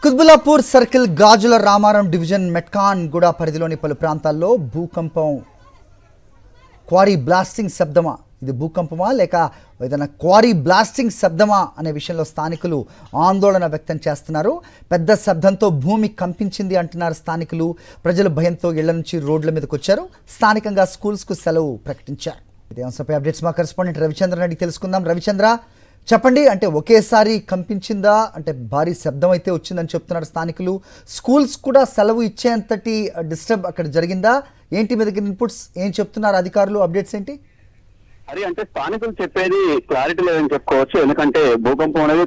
Quthbullapur circle గాజుల Ramaram division మెట్కాన్ గూడ పరిధిలోని పలు ప్రాంతాల్లో భూకంపం క్వారీ బ్లాస్టింగ్ శబ్దమా ఇది భూకంపమా లేక ఏదైనా క్వారీ బ్లాస్టింగ్ శబ్దమా అనే విషయంలో స్థానికులు ఆందోళన వ్యక్తం చేస్తున్నారు. పెద్ద శబ్దంతో భూమి కంపించింది అంటున్నారు స్థానికులు. ప్రజలు భయంతో ఇళ్ల నుంచి రోడ్ల మీదకి వచ్చారు. స్థానికంగా స్కూల్స్కు సెలవు ప్రకటించారు. ఇదే అంశంపై అప్డేట్స్ మా కరెస్పాండెంట్ రవిచంద్రన్ అడిగి తెలుసుకుందాం. రవిచంద్ర, చెప్పండి, అంటే ఒకేసారి కంపించిందా, అంటే భారీ శబ్దం అయితే వచ్చిందని చెప్తున్నారు స్థానికులు. స్కూల్స్ కూడా సెలవు ఇచ్చేంతటి డిస్టర్బ్ అక్కడ జరిగిందా? ఏంటి మీ దగ్గర ఇన్పుట్స్ ఏం చెప్తున్నారు అధికారులు? అప్డేట్స్ ఏంటి? అది అంటే స్థానికులు చెప్పేది క్లారిటీ లేదని చెప్పుకోవచ్చు. ఎందుకంటే భూకంపం అనేది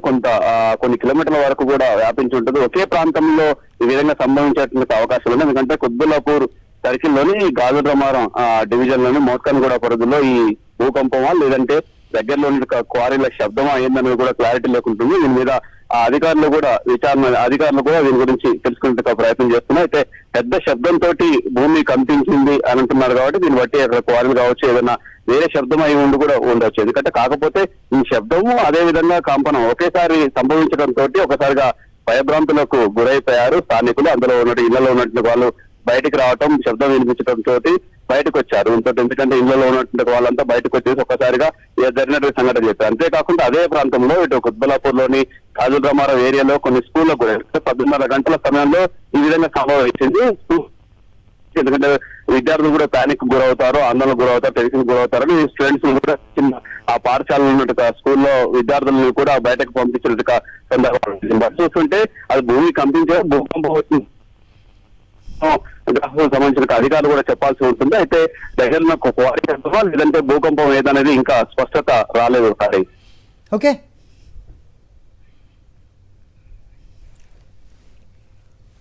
కొన్ని కిలోమీటర్ల వరకు కూడా వ్యాపించి ఉంటుంది. ఒకే ప్రాంతంలో ఈ విధంగా సంభవించేటువంటి అవకాశాలు ఉన్నాయి. ఎందుకంటే కుత్బుల్లాపూర్ సర్కిల్ లోని గాజుల రామారం డివిజన్ లోని మోత్కన్ గూడ పరిధిలో ఈ భూకంపమా లేదంటే దగ్గరలోని క్వారీల శబ్దమా ఏందనేది కూడా క్లారిటీ లేకుంటుంది. దీని మీద అధికారులు కూడా దీని గురించి తెలుసుకునే ప్రయత్నం చేస్తున్నారు. అయితే పెద్ద శబ్దంతో భూమి కంపించింది అని అంటున్నారు కాబట్టి దీన్ని బట్టి అక్కడ క్వారీలు కావచ్చు, ఏదైనా వేరే శబ్దం అయి ఉండి కూడా ఉండొచ్చు. ఎందుకంటే కాకపోతే ఈ శబ్దము అదే విధంగా కంపనం ఒకేసారి సంభవించడంతో ఒకసారిగా భయభ్రాంతులకు గురైపోయారు స్థానికులు. అందులో ఉన్నట్టు ఇళ్లలో ఉన్నటువంటి వాళ్ళు బయటికి రావటం, శబ్దం వినిపించడంతో బయటకు వచ్చారు. ఎందుకంటే ఇళ్లలో ఉన్నటువంటి వాళ్ళంతా బయటకు వచ్చేసి ఒక్కసారిగా జరిగినటువంటి సంఘటన చెప్పారు. అంతేకాకుండా అదే ప్రాంతంలో ఇటు కుత్బుల్లాపూర్ లోని గాజుల రామారం ఏరియాలో కొన్ని స్కూళ్ళకు కూడా 12:30 గంటల సమయంలో ఈ విధంగా సంభవించింది. ఎందుకంటే విద్యార్థులు కూడా ప్యానిక్ గురవుతారు, ఆందోళనకు గురవుతారు, టెన్షన్ గురవుతారని స్టూడెంట్స్ కూడా చిన్న ఆ పాఠశాలలో ఉన్నట్టుగా స్కూల్లో విద్యార్థులను కూడా బయటకు పంపించినట్టుగా సందర్భం చూస్తుంటే అది భూమి కంపించే భూకంపం వచ్చింది సంబంధించిన అధికారులు కూడా చెప్పాల్సి ఉంటుంది. అయితే దగ్గర క్వారీ శబ్దమా లేదంటే భూకంపం ఏదనేది ఇంకా స్పష్టత రాలేదు. ఓకే.